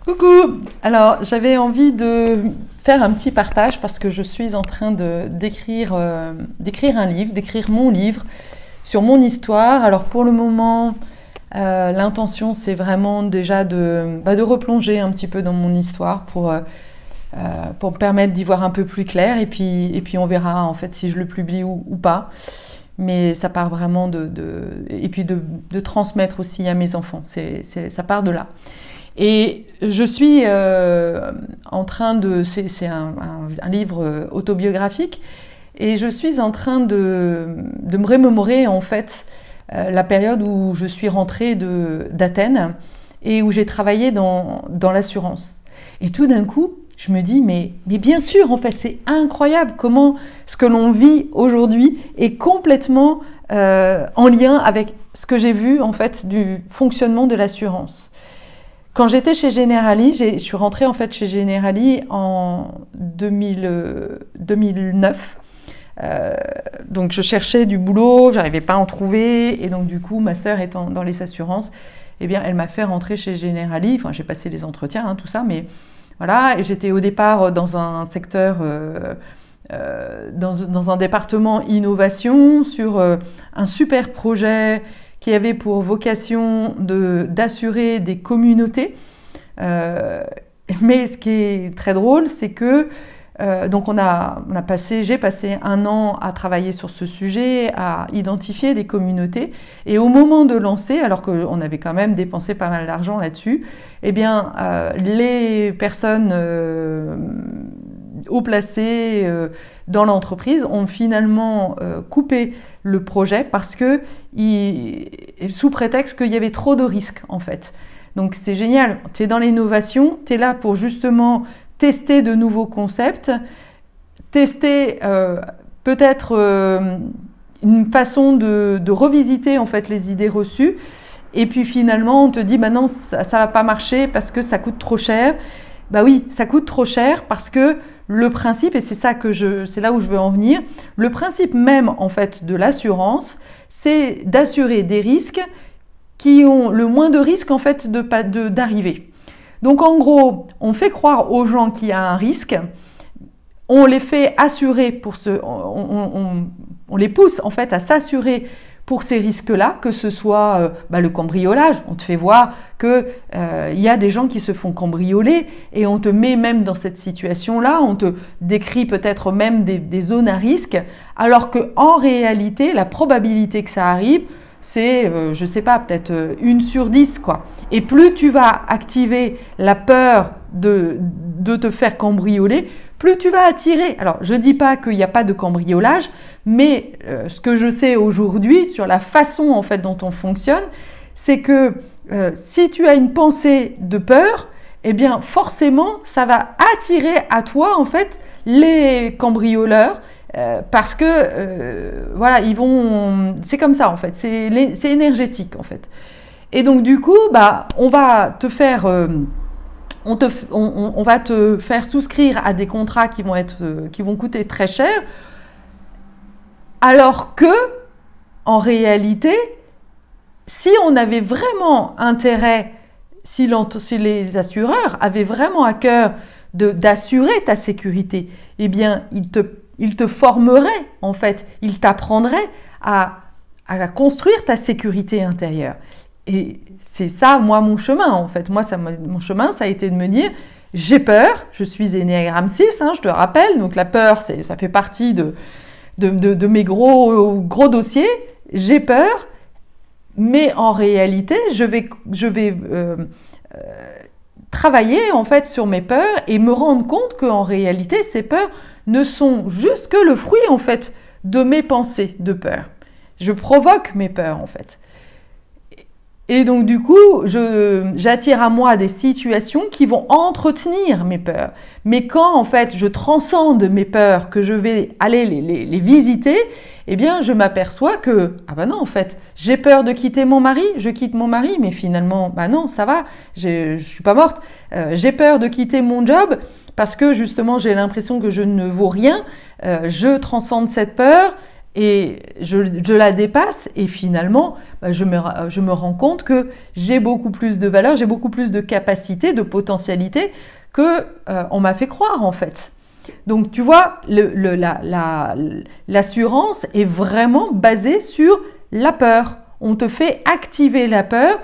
Coucou! Alors, j'avais envie de faire un petit partage parce que je suis en train d'écrire un livre, d'écrire mon livre sur mon histoire. Alors, pour le moment, l'intention, c'est vraiment déjà de replonger un petit peu dans mon histoire pour me permettre d'y voir un peu plus clair. Et puis, on verra en fait si je le publie ou pas. Mais ça part vraiment et puis de transmettre aussi à mes enfants. Ça part de là. Et je suis en train c'est un livre autobiographique, et je suis en train de me remémorer en fait la période où je suis rentrée d'Athènes et où j'ai travaillé dans l'assurance. Et tout d'un coup, je me dis, mais bien sûr, en fait, c'est incroyable comment ce que l'on vit aujourd'hui est complètement en lien avec ce que j'ai vu en fait du fonctionnement de l'assurance. Quand j'étais chez Generali, je suis rentrée en fait chez Generali en 2009. Donc je cherchais du boulot, j'arrivais pas à en trouver, et donc du coup ma sœur étant dans les assurances, eh bien elle m'a fait rentrer chez Generali. Enfin, j'ai passé les entretiens, tout ça, mais voilà. Et j'étais au départ dans un secteur, dans un département innovation sur un super projet qui avait pour vocation d'assurer des communautés. Mais ce qui est très drôle, c'est que donc j'ai passé un an à travailler sur ce sujet, à identifier des communautés. Et au moment de lancer, alors qu'on avait quand même dépensé pas mal d'argent là-dessus, eh bien, les personnes haut placées dans l'entreprise ont finalement coupé le projet parce que sous prétexte qu'il y avait trop de risques en fait. Donc c'est génial, tu es dans l'innovation, tu es là pour justement tester de nouveaux concepts, tester peut-être une façon de revisiter en fait les idées reçues, et puis finalement on te dit bah non, ça va pas marcher parce que ça coûte trop cher. Bah oui, ça coûte trop cher parce que le principe, et c'est là où je veux en venir, le principe même en fait de l'assurance, c'est d'assurer des risques qui ont le moins de risques en fait d'arriver. Donc en gros, on fait croire aux gens qu'il y a un risque, on les fait assurer on les pousse en fait à s'assurer pour ces risques-là, que ce soit le cambriolage. On te fait voir qu'il y a des gens qui se font cambrioler, et on te met même dans cette situation-là, on te décrit peut-être même des zones à risque, alors qu'en réalité, la probabilité que ça arrive, c'est, je sais pas, peut-être 1 sur 10, quoi. Et plus tu vas activer la peur de te faire cambrioler, plus tu vas attirer. Alors, je dis pas qu'il n'y a pas de cambriolage, mais ce que je sais aujourd'hui sur la façon en fait dont on fonctionne, c'est que si tu as une pensée de peur, eh bien forcément, ça va attirer à toi en fait les cambrioleurs. Parce que voilà, c'est comme ça en fait, c'est énergétique en fait. Et donc du coup, on va te faire, on va te faire souscrire à des contrats qui vont coûter très cher, alors que en réalité, si on avait vraiment intérêt, si les assureurs avaient vraiment à cœur d'assurer ta sécurité, eh bien il te formerait en fait, il t'apprendrait à construire ta sécurité intérieure. Et c'est ça, moi, mon chemin en fait. Mon chemin, ça a été de me dire, j'ai peur, je suis Ennéagramme 6, je te rappelle, donc la peur, ça fait partie de mes gros dossiers. J'ai peur, mais en réalité, je vais travailler en fait sur mes peurs et me rendre compte qu'en réalité, ces peurs ne sont juste que le fruit en fait de mes pensées de peur. Je provoque mes peurs en fait. Et donc du coup, j'attire à moi des situations qui vont entretenir mes peurs. Mais quand en fait je transcende mes peurs, que je vais aller les visiter, eh bien je m'aperçois que non, en fait, j'ai peur de quitter mon mari, je quitte mon mari, mais finalement non, ça va, je suis pas morte. J'ai peur de quitter mon job parce que justement j'ai l'impression que je ne vaux rien. Je transcende cette peur. et je la dépasse et finalement je me rends compte que j'ai beaucoup plus de valeur, j'ai beaucoup plus de capacité, de potentialité que on m'a fait croire en fait. Donc tu vois, l'assurance est vraiment basée sur la peur. On te fait activer la peur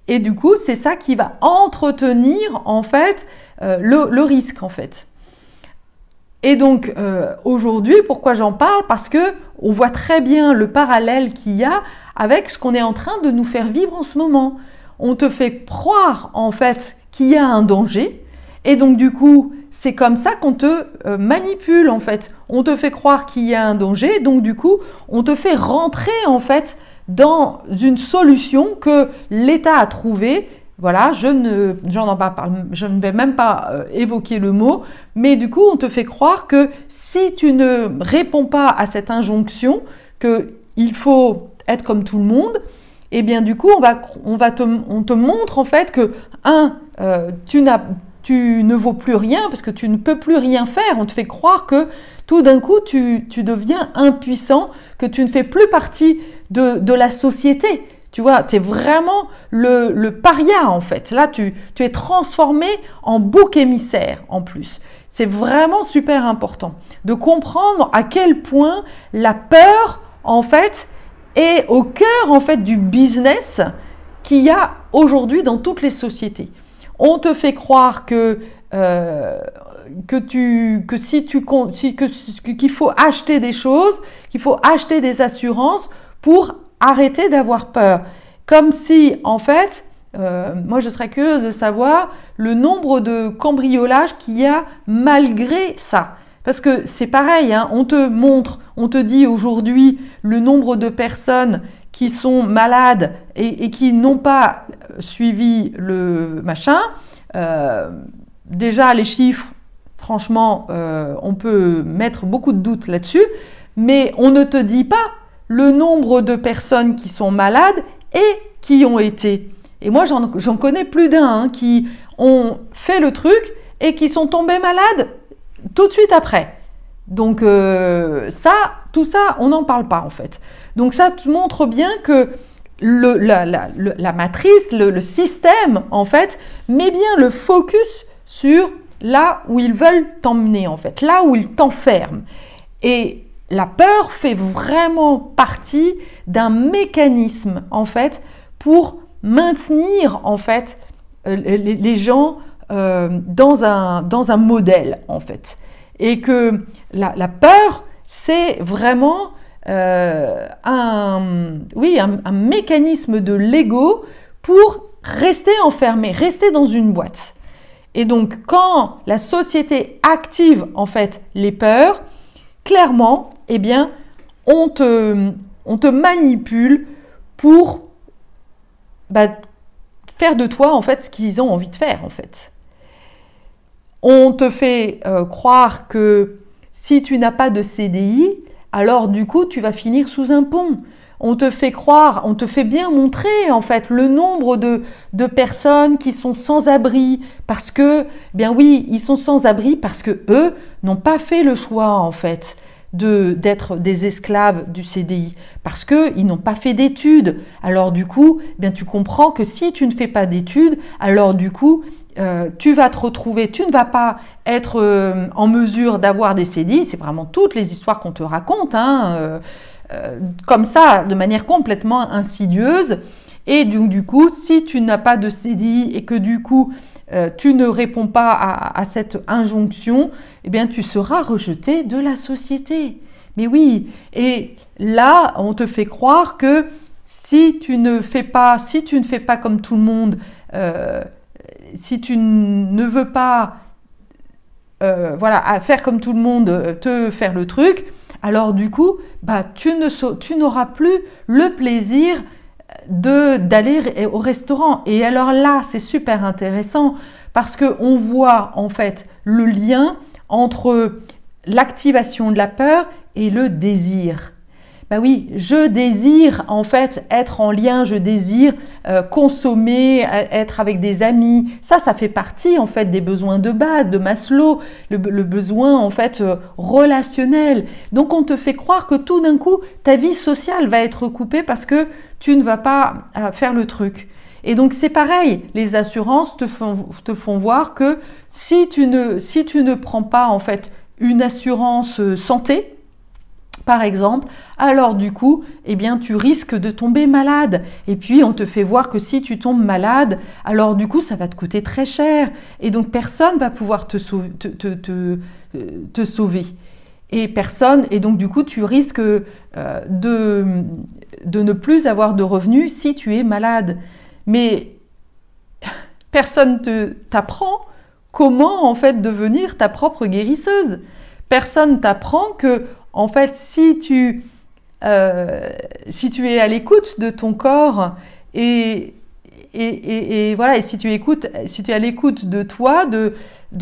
et du coup c'est ça qui va entretenir en fait le risque en fait. Et donc aujourd'hui, pourquoi j'en parle? Parce que on voit très bien le parallèle qu'il y a avec ce qu'on est en train de nous faire vivre en ce moment. On te fait croire en fait qu'il y a un danger et donc du coup c'est comme ça qu'on te manipule en fait. On te fait croire qu'il y a un danger, donc du coup on te fait rentrer en fait dans une solution que l'État a trouvée. Voilà, je ne vais même pas évoquer le mot, mais du coup, on te fait croire que si tu ne réponds pas à cette injonction, qu'il faut être comme tout le monde, et bien du coup, on te montre en fait que, tu ne vaux plus rien parce que tu ne peux plus rien faire. On te fait croire que tout d'un coup, tu deviens impuissant, que tu ne fais plus partie de la société. Tu vois, tu es vraiment le paria en fait. Là, tu es transformé en bouc émissaire en plus. C'est vraiment super important de comprendre à quel point la peur en fait est au cœur en fait du business qu'il y a aujourd'hui dans toutes les sociétés. On te fait croire qu'il faut acheter des choses, qu'il faut acheter des assurances pour arrêter d'avoir peur. Comme si, en fait, moi je serais curieuse de savoir le nombre de cambriolages qu'il y a malgré ça. Parce que c'est pareil, hein, on te dit aujourd'hui le nombre de personnes qui sont malades et qui n'ont pas suivi le machin. Déjà, les chiffres, franchement, on peut mettre beaucoup de doutes là-dessus, mais on ne te dit pas le nombre de personnes qui sont malades et qui ont été. Et moi, j'en connais plus d'un qui ont fait le truc et qui sont tombés malades tout de suite après. Donc tout ça, on n'en parle pas en fait. Donc ça te montre bien que la matrice, le système en fait, met bien le focus sur là où ils veulent t'emmener en fait, là où ils t'enferment. Et la peur fait vraiment partie d'un mécanisme en fait pour maintenir en fait les gens dans un modèle en fait. Et que la peur, c'est vraiment un mécanisme de l'ego pour rester enfermé, rester dans une boîte. Et donc, quand la société active en fait les peurs, clairement, eh bien, on te manipule pour faire de toi en fait ce qu'ils ont envie de faire en fait. On te fait croire que si tu n'as pas de CDI, alors du coup tu vas finir sous un pont. On te fait croire, on te fait bien montrer en fait le nombre de personnes qui sont sans abri parce que, bien oui, ils sont sans abri parce que eux n'ont pas fait le choix en fait d'être des esclaves du CDI parce qu'ils n'ont pas fait d'études. Alors du coup, bien tu comprends que si tu ne fais pas d'études, alors du coup tu vas te retrouver, tu ne vas pas être en mesure d'avoir des CDI. C'est vraiment toutes les histoires qu'on te raconte, hein, comme ça, de manière complètement insidieuse. Et du coup, si tu n'as pas de CDI et que du coup, tu ne réponds pas à cette injonction, eh bien, tu seras rejeté de la société. Mais oui, et là, on te fait croire que si tu ne fais pas comme tout le monde, si tu ne veux pas faire comme tout le monde, te faire le truc, alors du coup, tu n'auras plus le plaisir d'aller au restaurant. Et alors là, c'est super intéressant parce qu'on voit en fait le lien entre l'activation de la peur et le désir. bah oui, je désire en fait être en lien, je désire consommer, être avec des amis. Ça fait partie en fait des besoins de base de Maslow, le besoin en fait relationnel. Donc on te fait croire que tout d'un coup ta vie sociale va être coupée parce que tu ne vas pas faire le truc. Et donc c'est pareil, les assurances te font voir que si tu ne prends pas en fait une assurance santé, par exemple, alors du coup, eh bien, tu risques de tomber malade. Et puis, on te fait voir que si tu tombes malade, alors du coup, ça va te coûter très cher. Et donc, personne va pouvoir te sauver. Et donc, du coup, tu risques de ne plus avoir de revenus si tu es malade. Mais personne t'apprend comment, en fait, devenir ta propre guérisseuse. Personne t'apprend que en fait, si tu es à l'écoute de ton corps et voilà, et si tu es à l'écoute de toi, de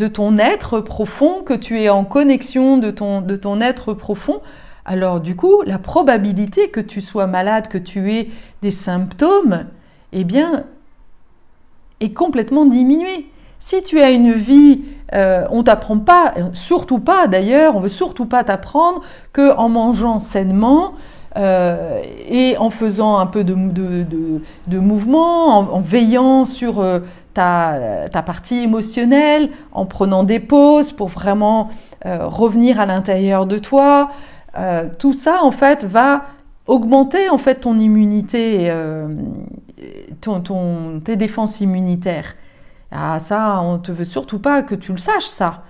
ton être profond, que tu es en connexion de ton être profond, alors du coup, la probabilité que tu sois malade, que tu aies des symptômes, eh bien, est complètement diminuée. Si tu as une vie, on t'apprend pas, surtout pas d'ailleurs, on veut surtout pas t'apprendre que en mangeant sainement et en faisant un peu de mouvement, en veillant sur ta partie émotionnelle, en prenant des pauses pour vraiment revenir à l'intérieur de toi, tout ça en fait va augmenter en fait ton immunité, tes défenses immunitaires. Ah ça, on ne te veut surtout pas que tu le saches ça,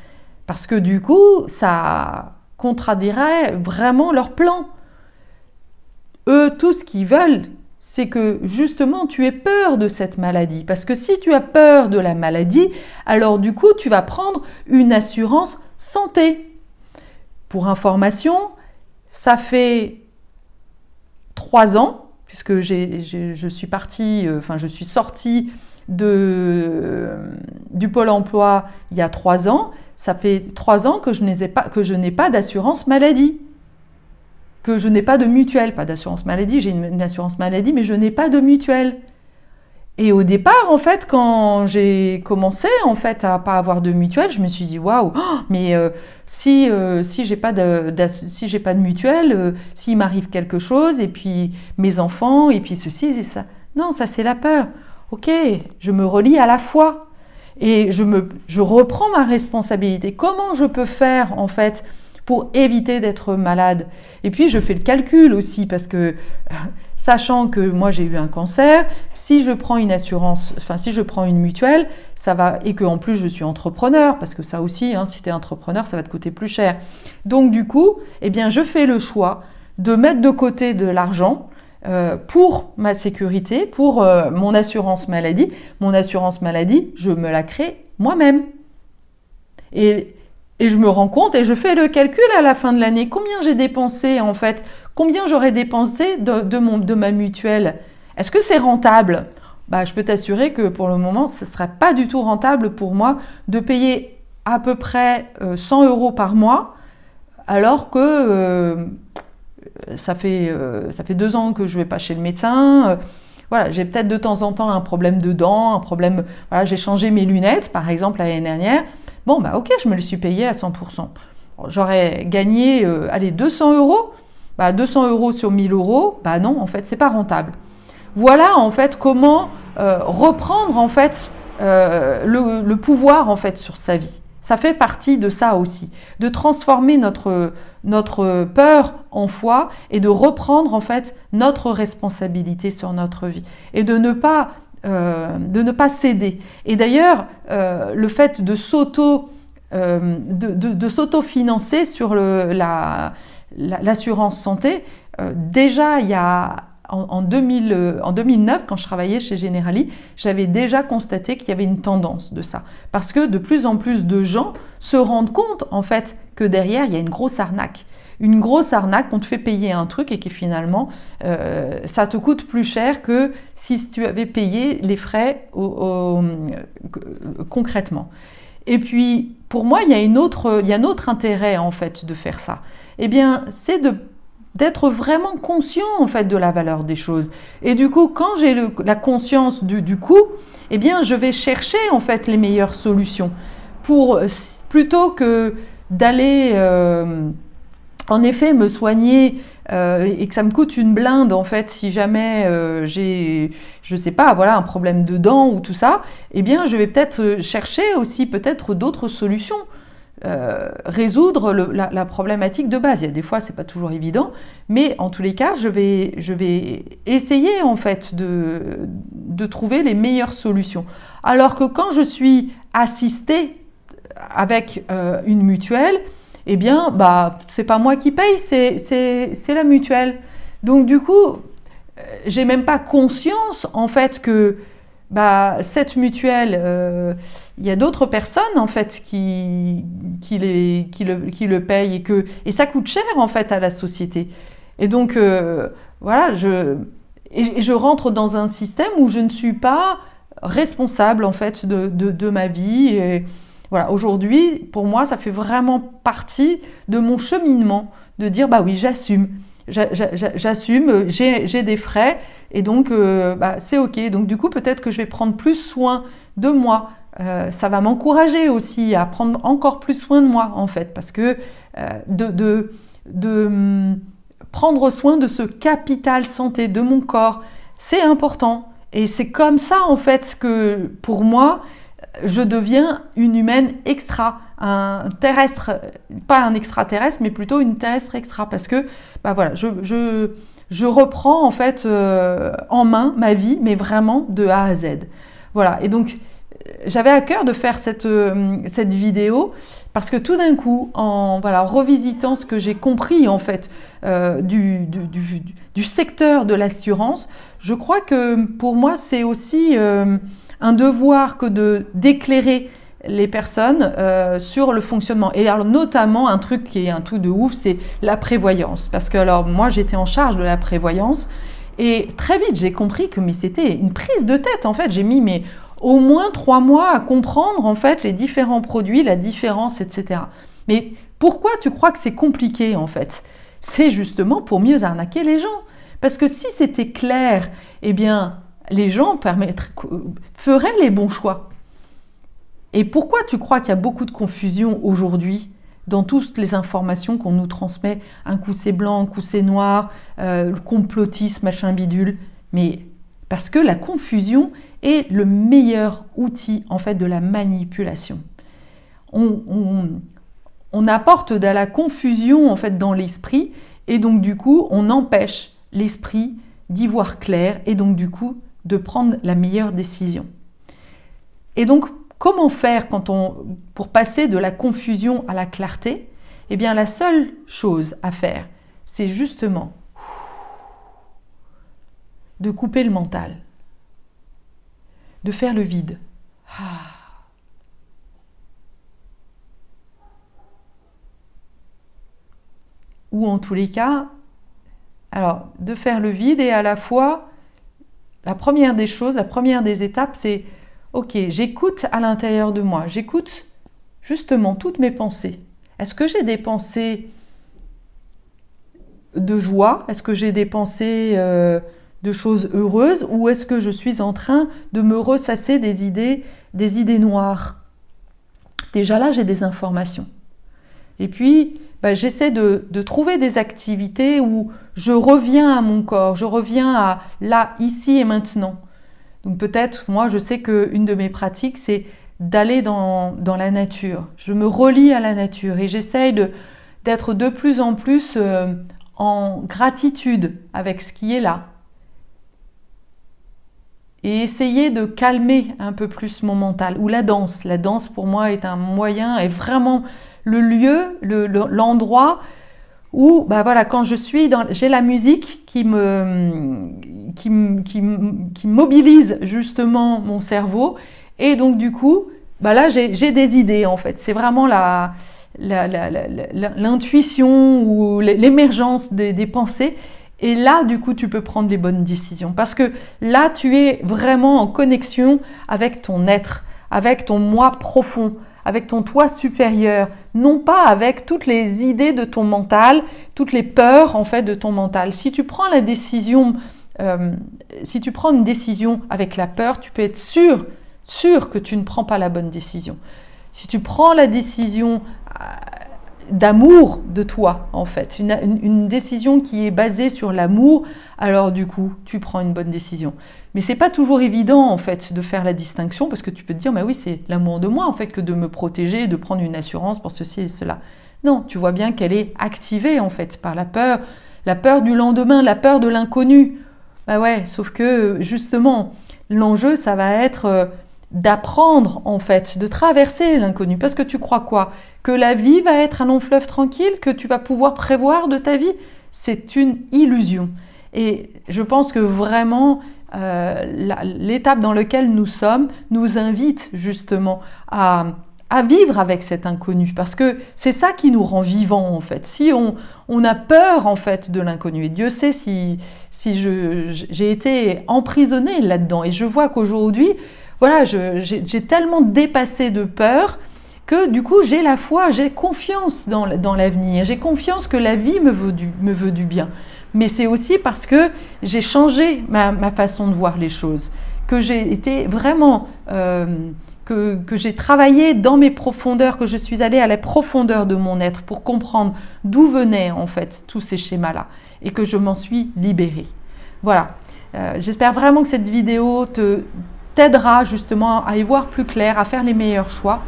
parce que du coup, ça contradierait vraiment leur plan. Eux, tout ce qu'ils veulent, c'est que justement tu aies peur de cette maladie, parce que si tu as peur de la maladie, alors du coup, tu vas prendre une assurance santé. Pour information, ça fait 3 ans, puisque je suis sortie du Pôle emploi il y a 3 ans, ça fait 3 ans que je n'ai pas d'assurance maladie, que je n'ai pas de mutuelle, pas d'assurance maladie, j'ai une assurance maladie, mais je n'ai pas de mutuelle. Et au départ, en fait, quand j'ai commencé en fait à pas avoir de mutuelle, je me suis dit waouh, mais si j'ai pas de mutuelle, s'il m'arrive quelque chose, et puis mes enfants, et puis ceci et ça. Non, ça c'est la peur. Ok, je me relie à la foi et je reprends ma responsabilité. Comment je peux faire en fait pour éviter d'être malade? Et puis je fais le calcul aussi parce que sachant que moi j'ai eu un cancer, si je prends une assurance, si je prends une mutuelle, ça va, et que en plus je suis entrepreneur, parce que ça aussi, si tu es entrepreneur, ça va te coûter plus cher. Donc du coup, eh bien je fais le choix de mettre de côté de l'argent pour ma sécurité, pour mon assurance maladie. Mon assurance maladie, je me la crée moi-même. Et je me rends compte et je fais le calcul à la fin de l'année. Combien j'ai dépensé en fait? Combien j'aurais dépensé de ma mutuelle? Est-ce que c'est rentable? Je peux t'assurer que pour le moment, ce ne serait pas du tout rentable pour moi de payer à peu près 100 € par mois, alors que ça fait 2 ans que je ne vais pas chez le médecin. Voilà, j'ai peut-être de temps en temps un problème de dents, un problème. Voilà, j'ai changé mes lunettes, par exemple, l'année dernière. Bon, ok, je me le suis payé à 100%. J'aurais gagné, 200 €. 200 € sur 1000 €, non, en fait, c'est pas rentable. Voilà, en fait, comment reprendre, en fait, le pouvoir, en fait, sur sa vie. Ça fait partie de ça aussi, de transformer notre peur en foi et de reprendre, en fait, notre responsabilité sur notre vie et de ne pas céder. Et d'ailleurs, le fait de s'auto-financer sur l'assurance santé, déjà il y a en 2009, quand je travaillais chez Generali, j'avais déjà constaté qu'il y avait une tendance de ça. Parce que de plus en plus de gens se rendent compte en fait que derrière il y a une grosse arnaque. Une grosse arnaque, on te fait payer un truc et qui finalement ça te coûte plus cher que si tu avais payé les frais concrètement. Et puis pour moi il y a un autre intérêt en fait de faire ça. Eh bien c'est de d'être vraiment conscient en fait de la valeur des choses. Et du coup, quand j'ai la conscience du coût, eh bien, je vais chercher en fait les meilleures solutions pour plutôt que d'aller en effet me soigner et que ça me coûte une blinde en fait si jamais j'ai, je sais pas, voilà, un problème de dents ou tout ça, eh bien, je vais peut-être chercher aussi peut-être d'autres solutions. Résoudre la problématique de base. Il y a des fois, c'est pas toujours évident, mais en tous les cas, je vais essayer en fait de trouver les meilleures solutions. Alors que quand je suis assistée avec une mutuelle, eh bien, bah, c'est pas moi qui paye, c'est la mutuelle. Donc du coup, j'ai même pas conscience en fait que bah, cette mutuelle, il y a d'autres personnes en fait qui le payent et ça coûte cher en fait à la société. Et donc voilà, je rentre dans un système où je ne suis pas responsable en fait de ma vie. Et voilà, aujourd'hui, pour moi, ça fait vraiment partie de mon cheminement de dire bah oui, j'assume. J'assume, j'ai des frais et donc bah, c'est ok. Donc du coup, peut-être que je vais prendre plus soin de moi. Ça va m'encourager aussi à prendre encore plus soin de moi en fait, parce que prendre soin de ce capital santé de mon corps, c'est important. Et c'est comme ça en fait que pour moi, je deviens une humaine extra, un terrestre, pas un extraterrestre, mais plutôt une terrestre extra, parce que bah voilà, je reprends en fait en main ma vie, mais vraiment de A à Z. Voilà, et donc j'avais à cœur de faire cette vidéo parce que tout d'un coup, en voilà, revisitant ce que j'ai compris en fait du secteur de l'assurance, je crois que pour moi c'est aussi un devoir que d'éclairer les personnes sur le fonctionnement. Et alors notamment un truc qui est un truc de ouf, c'est la prévoyance. Parce que alors moi j'étais en charge de la prévoyance et très vite j'ai compris que mais c'était une prise de tête en fait. J'ai mis au moins 3 mois à comprendre en fait les différents produits, la différence, etc. Mais pourquoi tu crois que c'est compliqué en fait? C'est justement pour mieux arnaquer les gens. Parce que si c'était clair, eh bien les gens feraient les bons choix. Et pourquoi tu crois qu'il y a beaucoup de confusion aujourd'hui dans toutes les informations qu'on nous transmet? Un coup c'est blanc, un coup c'est noir, le complotisme, machin bidule. Mais parce que la confusion est le meilleur outil en fait de la manipulation. On apporte de la confusion en fait dans l'esprit et donc du coup on empêche l'esprit d'y voir clair et donc du coup de prendre la meilleure décision. Et donc comment faire pour passer de la confusion à la clarté? Eh bien la seule chose à faire, c'est justement de couper le mental, de faire le vide. Ou en tous les cas, alors de faire le vide et à la fois, la première des choses, la première des étapes, c'est ok, j'écoute à l'intérieur de moi, j'écoute justement toutes mes pensées. Est-ce que j'ai des pensées de joie? Est-ce que j'ai des pensées de choses heureuses? Ou est-ce que je suis en train de me ressasser des idées noires? Déjà là, j'ai des informations. Et puis, j'essaie de trouver des activités où je reviens à mon corps, je reviens à là, ici et maintenant. Donc peut-être, moi, je sais qu'une de mes pratiques, c'est d'aller dans la nature. Je me relie à la nature et j'essaye d'être de plus en plus en gratitude avec ce qui est là. Et essayer de calmer un peu plus mon mental. Ou la danse. La danse, pour moi, est un moyen, est vraiment le lieu, l'endroit où, voilà, quand j'ai la musique qui mobilise justement mon cerveau et donc du coup là j'ai des idées en fait. C'est vraiment l'intuition ou l'émergence des pensées et là du coup tu peux prendre les bonnes décisions parce que là tu es vraiment en connexion avec ton être, avec ton moi profond, avec ton toi supérieur. non pas avec toutes les idées de ton mental, toutes les peurs en fait de ton mental. Si tu prends la décision, si tu prends une décision avec la peur, tu peux être sûr que tu ne prends pas la bonne décision. Si tu prends la décision d'amour de toi, en fait, une décision qui est basée sur l'amour, alors du coup, tu prends une bonne décision. Mais c'est pas toujours évident, en fait, de faire la distinction, parce que tu peux te dire, mais oui, c'est l'amour de moi, en fait, que de me protéger, de prendre une assurance pour ceci et cela. Non, tu vois bien qu'elle est activée, en fait, par la peur du lendemain, la peur de l'inconnu. Bah ouais, sauf que, justement, l'enjeu, ça va être d'apprendre, en fait, de traverser l'inconnu. Parce que tu crois quoi? Que la vie va être un long fleuve tranquille, que tu vas pouvoir prévoir de ta vie? C'est une illusion. Et je pense que vraiment, l'étape dans laquelle nous sommes nous invite justement à vivre avec cet inconnu, parce que c'est ça qui nous rend vivants en fait. Si on a peur en fait de l'inconnu, et Dieu sait si j'ai été emprisonnée là-dedans, et je vois qu'aujourd'hui, voilà, j'ai tellement dépassé de peur que du coup j'ai la foi, j'ai confiance dans l'avenir, j'ai confiance que la vie me veut du bien. Mais c'est aussi parce que j'ai changé ma façon de voir les choses, que j'ai été vraiment, que j'ai travaillé dans mes profondeurs, que je suis allée à la profondeur de mon être pour comprendre d'où venaient en fait tous ces schémas-là et que je m'en suis libérée. Voilà, j'espère vraiment que cette vidéo t'aidera justement à y voir plus clair, à faire les meilleurs choix.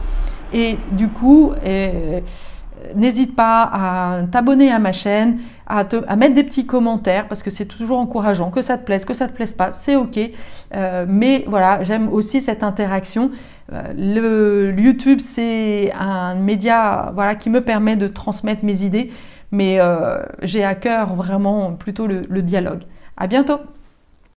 Et du coup, n'hésite pas à t'abonner à ma chaîne, à mettre des petits commentaires parce que c'est toujours encourageant, que ça te plaise pas, c'est ok. Mais voilà, j'aime aussi cette interaction. Le YouTube, c'est un média voilà, qui me permet de transmettre mes idées, mais j'ai à cœur vraiment plutôt le dialogue. À bientôt!